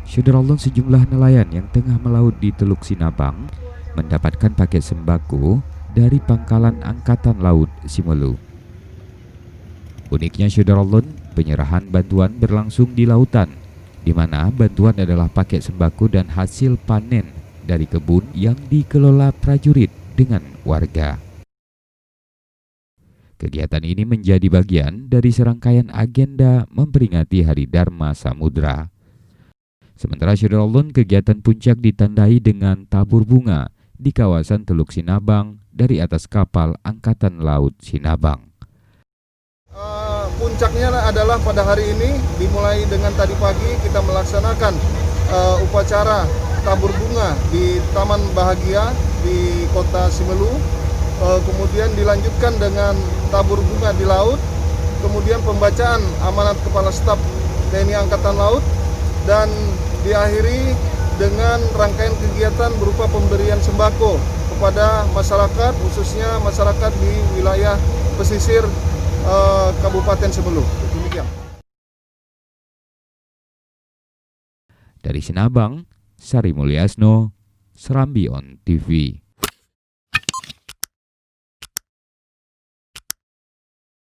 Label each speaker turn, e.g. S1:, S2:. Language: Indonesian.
S1: Syederallah, sejumlah nelayan yang tengah melaut di Teluk Sinabang mendapatkan paket sembako dari pangkalan Angkatan Laut Simelu. Uniknya Syederallah, penyerahan bantuan berlangsung di lautan, di mana bantuan adalah paket sembako dan hasil panen dari kebun yang dikelola prajurit dengan warga. Kegiatan ini menjadi bagian dari serangkaian agenda memperingati Hari Dharma Samudra. Sementara Syederallah, kegiatan puncak ditandai dengan tabur bunga di kawasan Teluk Sinabang dari atas kapal Angkatan Laut Sinabang.
S2: Puncaknya adalah pada hari ini, dimulai dengan tadi pagi kita melaksanakan upacara tabur bunga di Taman Bahagia di Kota Simelu. Kemudian dilanjutkan dengan tabur bunga di laut, kemudian pembacaan amanat Kepala Staf TNI Angkatan Laut, dan diakhiri dengan rangkaian kegiatan berupa pemberian sembako kepada masyarakat, khususnya masyarakat di wilayah pesisir Kabupaten Simelu. Demikian.
S1: Dari Sinabang, Sari Mulyasno, Serambi On TV.